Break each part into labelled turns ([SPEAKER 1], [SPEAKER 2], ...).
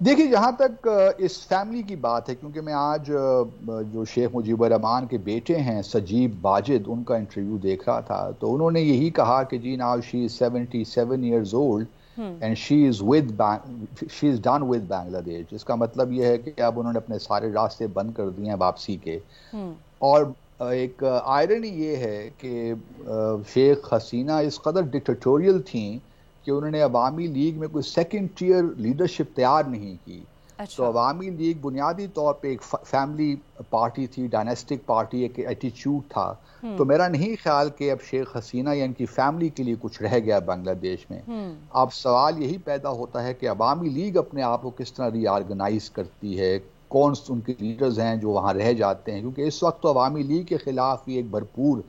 [SPEAKER 1] دیکھیے جہاں تک اس فیملی کی بات ہے، کیونکہ میں آج جو شیخ مجیب الرحمان کے بیٹے ہیں سجیب واجد، ان کا انٹرویو دیکھ رہا تھا، تو انہوں نے یہی کہا کہ جی now she is 77 years old and she is done with Bangladesh. اس کا مطلب یہ ہے کہ اب انہوں نے اپنے سارے راستے بند کر دیے ہیں واپسی کے. اور ایک آئرنی یہ ہے کہ شیخ حسینہ اس قدر ڈکٹیٹوریل تھیں کہ انہوں نے عوامی لیگ میں کوئی سیکنڈ ٹیئر لیڈرشپ تیار نہیں کی. تو عوامی لیگ بنیادی طور پہ ایک فیملی پارٹی تھی، ڈائنیسٹک پارٹی، ایک ایٹیچیوڈ تھا. تو میرا نہیں خیال کہ اب شیخ حسینہ یا ان کی فیملی کے لیے کچھ رہ گیا بنگلہ دیش میں. اب سوال یہی پیدا ہوتا ہے کہ عوامی لیگ اپنے آپ کو کس طرح ری آرگنائز کرتی ہے، کون ان کے لیڈرز ہیں جو وہاں رہ جاتے ہیں، کیونکہ اس وقت تو عوامی لیگ کے خلاف بھی ایک بھرپور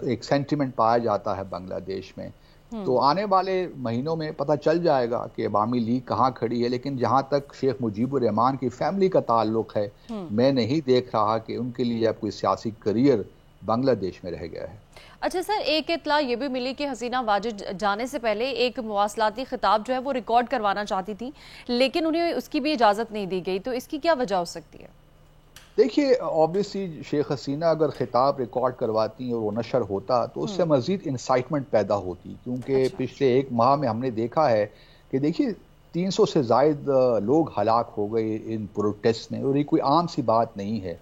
[SPEAKER 1] ایک سینٹیمنٹ پایا جاتا ہے بنگلہ دیش میں. تو آنے والے مہینوں میں پتہ چل جائے گا کہ عوامی لیگ کہاں کھڑی ہے. لیکن جہاں تک شیخ مجیب الرحمان کی فیملی کا تعلق ہے، میں نہیں دیکھ رہا کہ ان کے لیے اب کوئی سیاسی کریئر بنگلہ دیش میں رہ گیا ہے.
[SPEAKER 2] اچھا سر، ایک اطلاع یہ بھی ملی کہ حسینہ واجد جانے سے پہلے ایک مواصلاتی خطاب جو ہے وہ ریکارڈ کروانا چاہتی تھی، لیکن انہیں اس کی بھی اجازت نہیں دی گئی. تو اس کی کیا وجہ ہو سکتی ہے؟
[SPEAKER 1] دیکھیے آبویسلی شیخ حسینہ اگر خطاب ریکارڈ کرواتی اور وہ نشر ہوتا تو اس سے مزید انسائٹمنٹ پیدا ہوتی، کیونکہ پچھلے ایک ماہ میں ہم نے دیکھا ہے کہ دیکھیے 300 سے زائد لوگ ہلاک ہو گئے ان پروٹیسٹ میں، اور یہ کوئی عام سی بات نہیں ہے،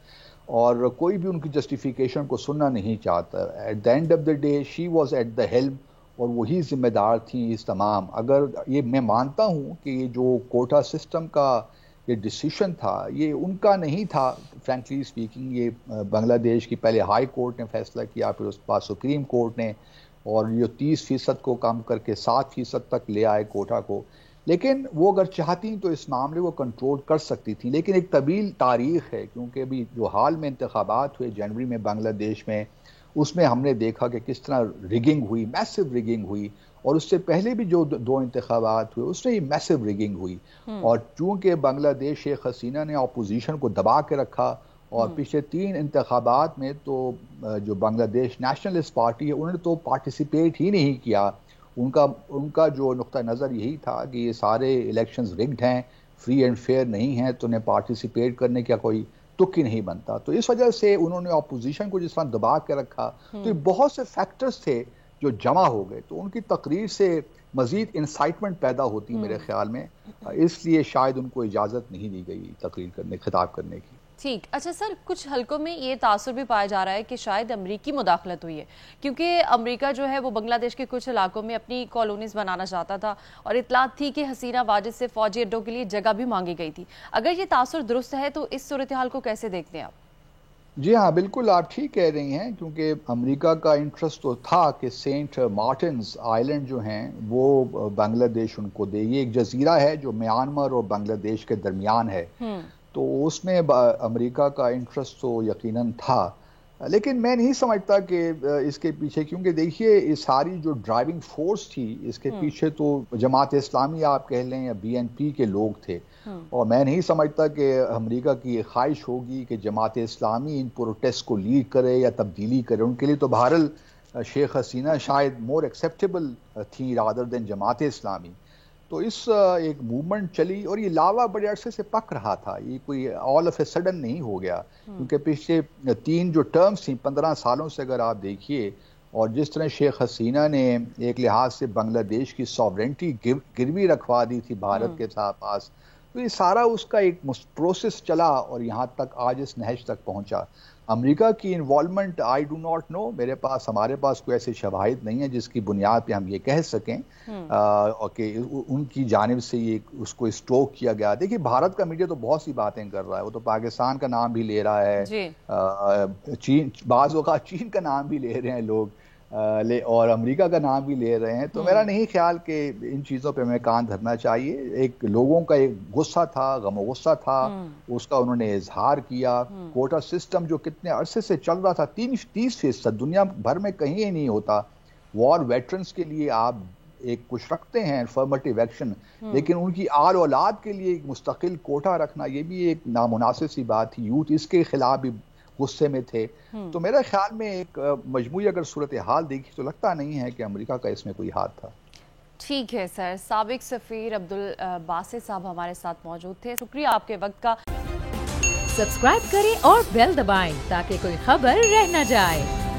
[SPEAKER 1] اور کوئی بھی ان کی جسٹیفیکیشن کو سننا نہیں چاہتا. At the end of the day she was at the helm, اور وہی ذمہ دار تھیں اس تمام. اگر یہ میں مانتا ہوں کہ یہ جو کوٹا سسٹم کا یہ ڈیسیشن تھا یہ ان کا نہیں تھا، فرینکلی اسپیکنگ. یہ بنگلہ دیش کی پہلے ہائی کورٹ نے فیصلہ کیا، پھر اس کے بعد سپریم کورٹ نے، اور یہ 30% کو کم کر کے 7% تک لے آئے کوٹا کو. لیکن وہ اگر چاہتی تو اس معاملے کو کنٹرول کر سکتی تھی. لیکن ایک طویل تاریخ ہے، کیونکہ ابھی جو حال میں انتخابات ہوئے جنوری میں بنگلہ دیش میں، اس میں ہم نے دیکھا کہ کس طرح ریگنگ ہوئی، میسو ریگنگ ہوئی. اور اس سے پہلے بھی جو 2 انتخابات ہوئے اس میں ہی میسو ریگنگ ہوئی. اور چونکہ بنگلہ دیش شیخ حسینہ نے اپوزیشن کو دبا کے رکھا، اور پچھلے 3 انتخابات میں تو جو بنگلہ دیش نیشنلسٹ پارٹی ہے انہوں نے تو پارٹیسپیٹ ہی نہیں کیا. ان کا جو نقطہ نظر یہی تھا کہ یہ سارے الیکشنز رگڈ ہیں، فری اینڈ فیئر نہیں ہیں، تو انہیں پارٹیسپیٹ کرنے کا کوئی تک ہی نہیں بنتا. تو اس وجہ سے انہوں نے اپوزیشن کو جس طرح دبا کے رکھا، تو یہ بہت سے فیکٹرز تھے جو جمع ہو گئے. تو ان کی تقریر سے مزید انسائٹمنٹ پیدا ہوتی میرے خیال میں، اس لیے شاید ان کو اجازت نہیں دی گئی تقریر کرنے، خطاب کرنے کی.
[SPEAKER 2] ٹھیک. اچھا سر، کچھ حلقوں میں یہ تاثر بھی پایا جا رہا ہے کہ شاید امریکی مداخلت ہوئی ہے، کیونکہ امریکہ جو ہے وہ بنگلہ دیش کے کچھ علاقوں میں اپنی کالونیز بنانا چاہتا تھا، اور اطلاعات تھی کہ حسینہ واجد سے فوجی اڈوں کے لیے جگہ بھی مانگی گئی تھی. اگر یہ تاثر درست ہے تو اس صورتحال کو کیسے دیکھتے ہیں آپ؟
[SPEAKER 1] جی ہاں بالکل آپ ٹھیک کہہ رہی ہیں، کیونکہ امریکہ کا انٹرسٹ تو تھا کہ سینٹ مارٹنز آئلینڈ جو ہیں وہ بنگلہ دیش ان کو دے. یہ ایک جزیرہ ہے جو میانمار اور بنگلہ دیش کے درمیان ہے، تو اس میں امریکہ کا انٹرسٹ تو یقیناً تھا. لیکن میں نہیں سمجھتا کہ اس کے پیچھے، کیونکہ دیکھیے یہ ساری جو ڈرائیونگ فورس تھی اس کے پیچھے تو جماعت اسلامی آپ کہہ لیں یا BNP کے لوگ تھے. اور میں نہیں سمجھتا کہ امریکہ کی یہ خواہش ہوگی کہ جماعت اسلامی ان پروٹیسٹ کو لیڈ کرے یا تبدیلی کرے. ان کے لیے تو بہرحال شیخ حسینہ شاید مور ایکسیپٹیبل تھی رادر دین جماعت اسلامی. تو اس ایک موومنٹ چلی، اور یہ لاوا بڑے عرصے سے پک رہا تھا، یہ کوئی آل آف اے سڈن نہیں ہو گیا. کیونکہ پچھلے 3 جو ٹرمز تھیں 15 سالوں سے اگر آپ دیکھیے، اور جس طرح شیخ حسینہ نے ایک لحاظ سے بنگلہ دیش کی ساورنٹی گروی رکھوا دی تھی بھارت کے پاس، تو یہ سارا اس کا ایک پروسیس چلا اور یہاں تک آج اس نہج تک پہنچا. امریکہ کی involvement I do not know, ہمارے پاس کوئی ایسے شواہد نہیں ہیں جس کی بنیاد پہ ہم یہ کہہ سکیں کہ ان کی جانب سے یہ اس کو اسٹروک کیا گیا. دیکھیے بھارت کا میڈیا تو بہت سی باتیں کر رہا ہے، وہ تو پاکستان کا نام بھی لے رہا ہے، چین بعض اوقات چین کا نام بھی لے رہے ہیں لوگ، اور امریکہ کا نام بھی لے رہے ہیں. تو میرا نہیں خیال کہ ان چیزوں پہ ہمیں کان دھرنا چاہیے. ایک لوگوں کا ایک غصہ تھا، غم و غصہ تھا، اس کا انہوں نے اظہار کیا. کوٹا سسٹم جو کتنے عرصے سے چل رہا تھا، 30% دنیا بھر میں کہیں ہی نہیں ہوتا. وار ویٹرنز کے لیے آپ ایک کچھ رکھتے ہیں افرمیٹیو ایکشن، لیکن ان کی آل اولاد کے لیے ایک مستقل کوٹا رکھنا یہ بھی ایک نامناسب سی بات تھی. یوتھ اس کے خلاف بھی غصے میں تھے. تو میرے خیال میں ایک مجموعی اگر صورتحال دیکھی تو لگتا نہیں ہے کہ امریکہ کا اس میں کوئی ہاتھ تھا.
[SPEAKER 2] ٹھیک ہے سر، سابق سفیر عبدل باسط صاحب ہمارے ساتھ موجود تھے، شکریہ آپ کے وقت کا۔
[SPEAKER 3] سبسکرائب کریں اور بیل دبائیں تاکہ کوئی خبر رہ نہ جائے۔